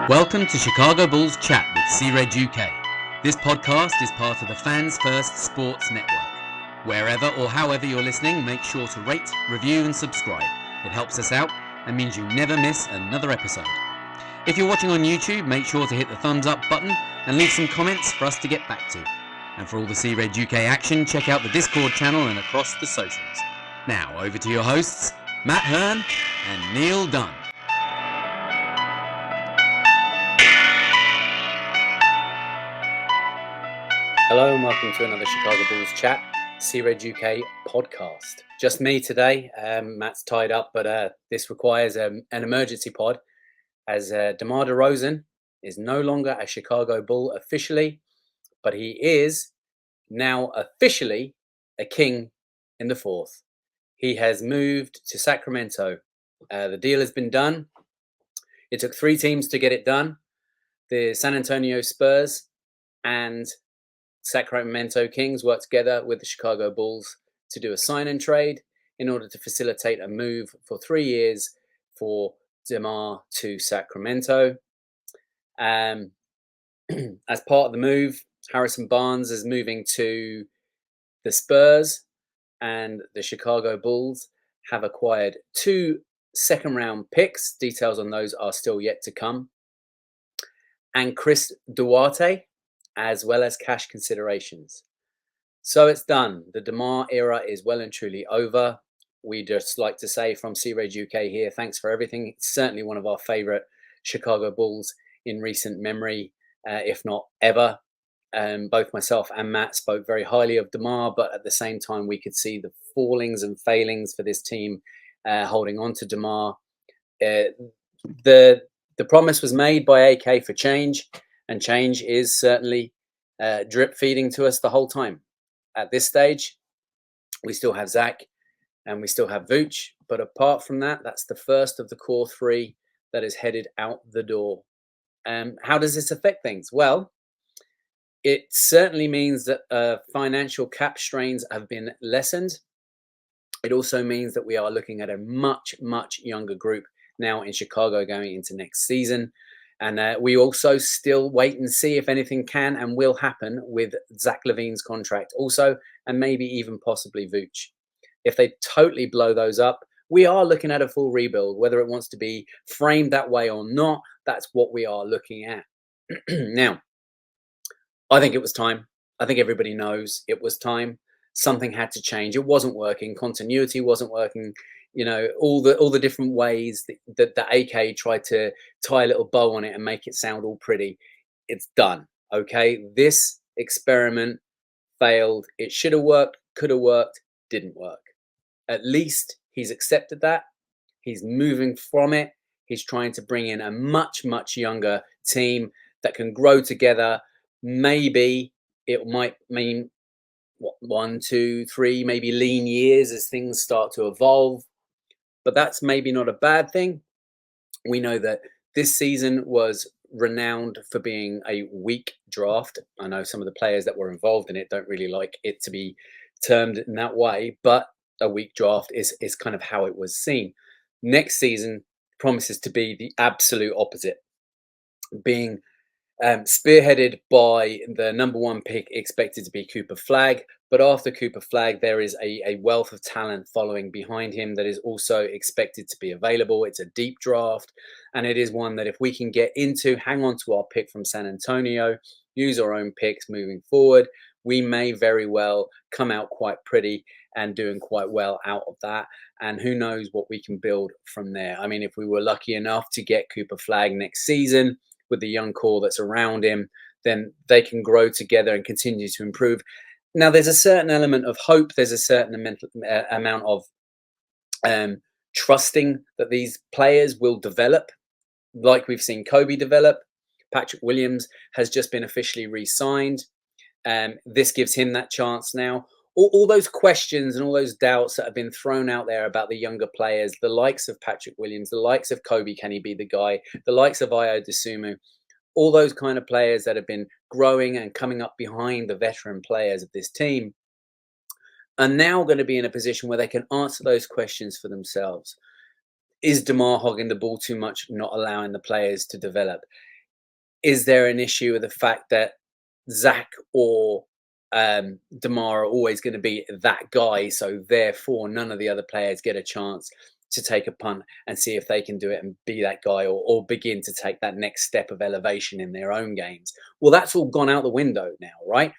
Welcome to Chicago Bulls Chat with C-Red UK. This podcast is part of the Fans First Sports Network. Wherever or however you're listening, make sure to rate, review and subscribe. It helps us out and means you never miss another episode. If you're watching on YouTube, make sure to hit the thumbs up button and leave some comments for us to get back to. And for all the C-Red UK action, check out the Discord channel and across the socials. Now, over to your hosts, Matt Hearn and Neill Dunn. Hello and welcome to another Chicago Bulls Chat, C-Red UK podcast. Just me today. Matt's tied up, but this requires an emergency pod as Demar DeRozan is no longer a Chicago Bull officially, but he is now officially a king in the fourth. He has moved to Sacramento. The deal has been done. It took 3 teams to get it done. The San Antonio Spurs and Sacramento Kings worked together with the Chicago Bulls to do a sign and trade in order to facilitate a move for 3 years for Demar to Sacramento. As part of the move, Harrison Barnes is moving to the Spurs, and the Chicago Bulls have acquired 2 second-round picks. Details on those are still yet to come. And Chris Duarte, as well as cash considerations. So it's done. The Demar era is well and truly over. We just like to say from C-Red UK here, thanks for everything. It's certainly one of our favourite Chicago Bulls in recent memory, if not ever. Both myself and Matt spoke very highly of Demar, but at the same time, we could see the fallings and failings for this team holding on to Demar. The promise was made by AK for change. And change is certainly drip feeding to us the whole time. At this stage, we still have Zach and we still have Vooch. But apart from that, that's the first of the core 3 that is headed out the door. How does this affect things? Well, it certainly means that financial cap strains have been lessened. It also means that we are looking at a much, much younger group now in Chicago going into next season. And we also still wait and see if anything can and will happen with Zach LaVine's contract also, and maybe even possibly Vooch. If they totally blow those up, we are looking at a full rebuild. Whether it wants to be framed that way or not, that's what we are looking at. Now, I think it was time. I think everybody knows it was time. Something had to change. It wasn't working. Continuity wasn't working. You know, all the different ways that the AK tried to tie a little bow on it and make it sound all pretty. It's done. Okay. This experiment failed. It should have worked, could have worked, didn't work. At least he's accepted that. He's moving from it. He's trying to bring in a much, much younger team that can grow together. Maybe it might mean 1, 2, 3, maybe lean years as things start to evolve. But that's maybe not a bad thing. We know that this season was renowned for being a weak draft. I know some of the players that were involved in it don't really like it to be termed in that way, but a weak draft is kind of how it was seen. Next season promises to be the absolute opposite, being spearheaded by the number 1 pick expected to be Cooper Flagg. But after Cooper Flagg, there is a wealth of talent following behind him that is also expected to be available. It's a deep draft, and it is one that if we can get into, hang on to our pick from San Antonio, use our own picks moving forward, we may very well come out quite pretty and doing quite well out of that. And who knows what we can build from there. I mean, if we were lucky enough to get Cooper Flagg next season, with the young core that's around him, then they can grow together and continue to improve. Now, there's a certain element of hope. There's a certain amount of trusting that these players will develop, like we've seen Kobe develop. Patrick Williams has just been officially re-signed. This gives him that chance now. All those questions and all those doubts that have been thrown out there about the younger players, the likes of Patrick Williams, the likes of Kobe, can he be the guy? The likes of Ayo Dosunmu, all those kind of players that have been growing and coming up behind the veteran players of this team are now going to be in a position where they can answer those questions for themselves. Is Demar hogging the ball too much, not allowing the players to develop? is there an issue with the fact that Zach or Demar are always going to be that guy? So therefore, none of the other players get a chance to take a punt and see if they can do it and be that guy, or begin to take that next step of elevation in their own games. Well, that's all gone out the window now, right?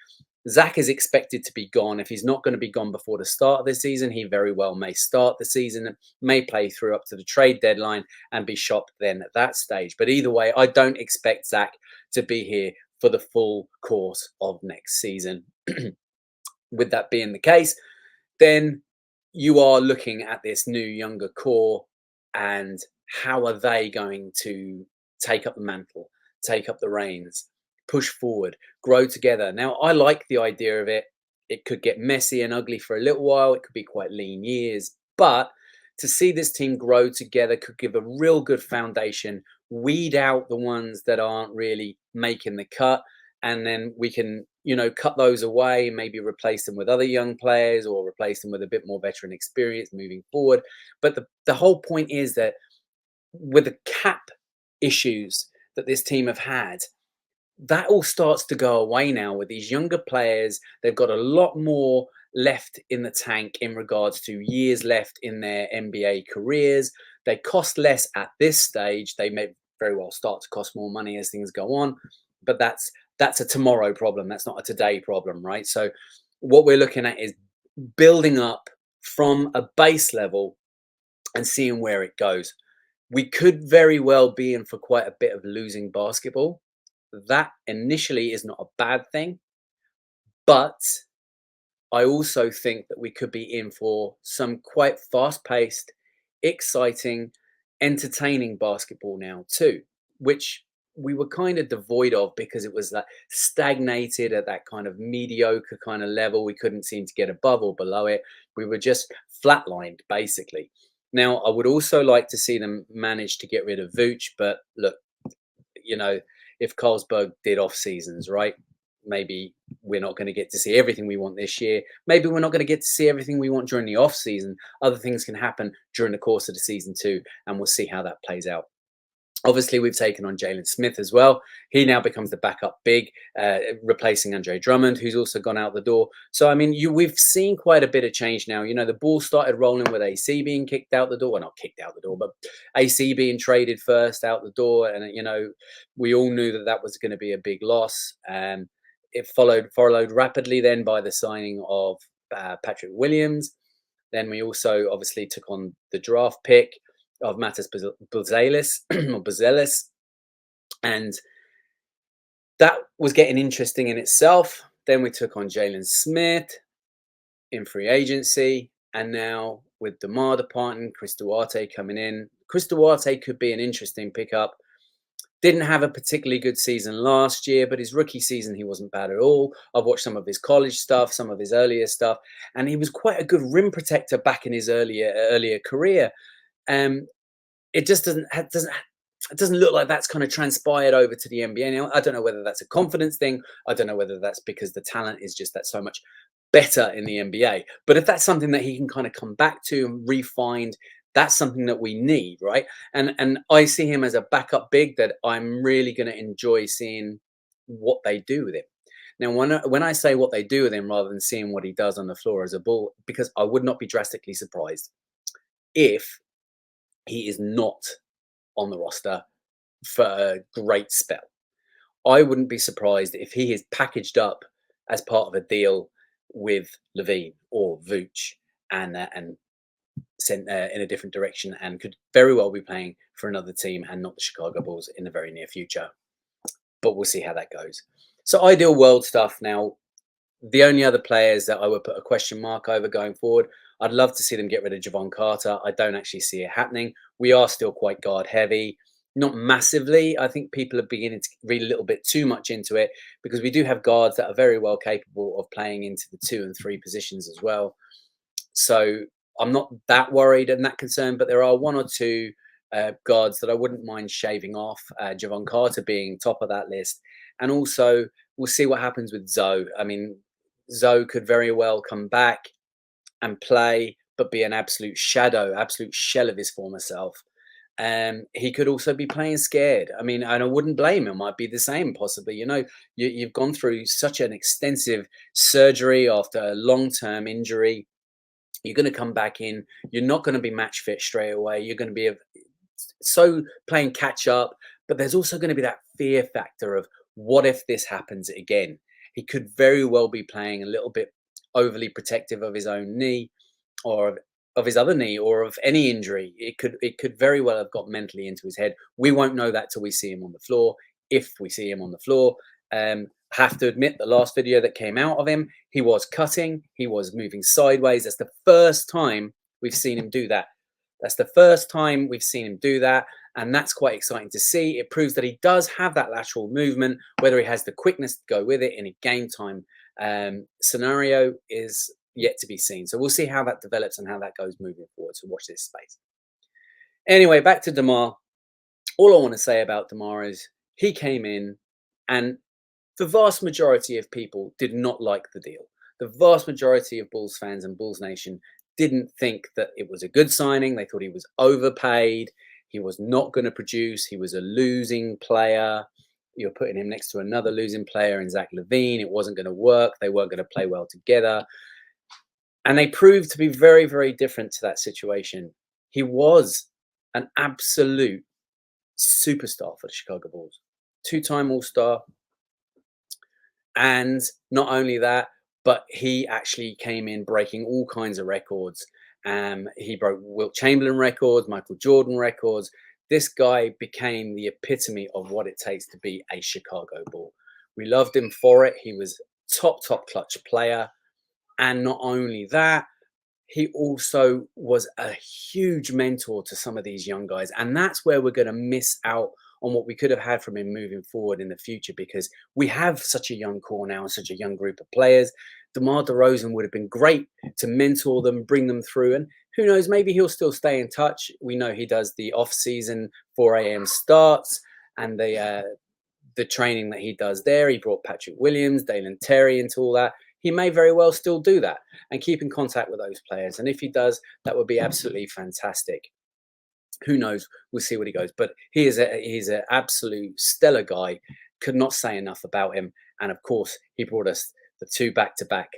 Zach is expected to be gone. If he's not going to be gone before the start of the season, he very well may start the season, may play through up to the trade deadline and be shopped then at that stage. But either way, I don't expect Zach to be here for the full course of next season. With that being the case, then you are looking at this new younger core, and how are they going to take up the mantle, take up the reins, push forward, grow together? Now, I like the idea of it. It could get messy and ugly for a little while. It could be quite lean years, but to see this team grow together could give a real good foundation, weed out the ones that aren't really making the cut, and then we can, cut those away, maybe replace them with other young players or replace them with a bit more veteran experience moving forward. But the whole point is that with the cap issues that this team have had, that all starts to go away now with these younger players. They've got a lot more left in the tank in regards to years left in their NBA careers. They cost less at this stage. They may very well start to cost more money as things go on, but that's a tomorrow problem. That's not a today problem, right? So what we're looking at is building up from a base level and seeing where it goes. We could very well be in for quite a bit of losing basketball. That initially is not a bad thing, but I also think that we could be in for some quite fast-paced, exciting, entertaining basketball now too, which we were kind of devoid of because it was that stagnated at that kind of mediocre kind of level. We couldn't seem to get above or below it. We were just flatlined, basically. Now, I would also like to see them manage to get rid of Vooch, but look, if Carlsberg did off seasons, right? Maybe we're not going to get to see everything we want this year. Maybe we're not going to get to see everything we want during the off season. Other things can happen during the course of the season too, and we'll see how that plays out. Obviously, we've taken on Jalen Smith as well. He now becomes the backup big, replacing Andre Drummond, who's also gone out the door. So, I mean, we've seen quite a bit of change now. The ball started rolling with AC being kicked out the door. Well, not kicked out the door, but AC being traded first out the door. And, we all knew that was going to be a big loss. It followed rapidly then by the signing of Patrick Williams. Then we also obviously took on the draft pick of Matas Buzelis, and that was getting interesting in itself. Then we took on Jalen Smith in free agency, and now with Demar departing, Chris Duarte coming in. Chris Duarte could be an interesting pickup. Didn't have a particularly good season last year, but his rookie season, he wasn't bad at all. I've watched some of his college stuff, some of his earlier stuff, and he was quite a good rim protector back in his earlier career. It just doesn't look like that's kind of transpired over to the NBA now. I don't know whether that's a confidence thing. I don't know whether that's because the talent is just that so much better in the NBA. But if that's something that he can kind of come back to and refine, that's something that we need, right? And I see him as a backup big that I'm really going to enjoy seeing what they do with him. Now, when I say what they do with him rather than seeing what he does on the floor as a ball, because I would not be drastically surprised if he is not on the roster for a great spell. I wouldn't be surprised if he is packaged up as part of a deal with Levine or Vooch and sent in a different direction, and could very well be playing for another team and not the Chicago Bulls in the very near future. But we'll see how that goes. So ideal world stuff. Now, the only other players that I would put a question mark over going forward, I'd love to see them get rid of Javon Carter. I don't actually see it happening. We are still quite guard heavy, not massively. I think people are beginning to read a little bit too much into it, because we do have guards that are very well capable of playing into the 2 and 3 positions as well. So I'm not that worried and that concerned, but there are 1 or 2 guards that I wouldn't mind shaving off, Javon Carter being top of that list. And also, we'll see what happens with Zoe. I mean, Zoe could very well come back and play, but be an absolute shell of his former self. He could also be playing scared. I mean, and I wouldn't blame him. I'd be the same, possibly. You've gone through such an extensive surgery after a long-term injury. You're going to come back in. You're not going to be match fit straight away. You're going to be so playing catch up. But there's also going to be that fear factor of what if this happens again? He could very well be playing a little bit overly protective of his own knee, or of his other knee, or of any injury. It could very well have got mentally into his head. We won't know that till we see him on the floor. If we see him on the floor, have to admit, the last video that came out of him, he was cutting, he was moving sideways. That's the first time we've seen him do that. And that's quite exciting to see. It proves that he does have that lateral movement. Whether he has the quickness to go with it in a game time scenario is yet to be seen. So we'll see how that develops and how that goes moving forward. So watch this space. Anyway, back to Demar. All I want to say about Demar is he came in, and the vast majority of people did not like the deal. The vast majority of Bulls fans and Bulls Nation didn't think that it was a good signing. They thought he was overpaid. He was not going to produce. He was a losing player. You're putting him next to another losing player in Zach LaVine. It wasn't going to work. They weren't going to play well together. And they proved to be very, very different to that situation. He was an absolute superstar for the Chicago Bulls. Two-time All-Star. And not only that, but he actually came in breaking all kinds of records. He broke Wilt Chamberlain records, Michael Jordan records. This guy became the epitome of what it takes to be a Chicago Bull. We loved him for it. He was top clutch player. And not only that, he also was a huge mentor to some of these young guys. And that's where we're going to miss out on what we could have had from him moving forward in the future, because we have such a young core now and such a young group of players. Demar DeRozan would have been great to mentor them, bring them through. And who knows, maybe he'll still stay in touch. We know he does the off-season 4 a.m. starts and the training that he does there. He brought Patrick Williams, Dalen Terry into all that. He may very well still do that and keep in contact with those players. And if he does, that would be absolutely fantastic. Who knows? We'll see what he goes. But he's an absolute stellar guy. Could not say enough about him. And of course, he brought us the 2 back-to-back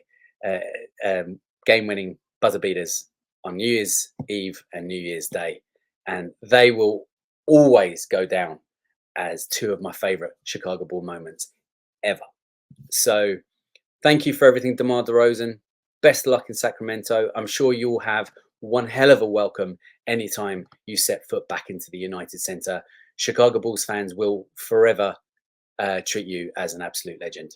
game-winning buzzer beaters on New Year's Eve and New Year's Day. And they will always go down as 2 of my favorite Chicago Bull moments ever. So thank you for everything, Demar DeRozan. Best of luck in Sacramento. I'm sure you'll have one hell of a welcome anytime you set foot back into the United Center. Chicago Bulls fans will forever treat you as an absolute legend.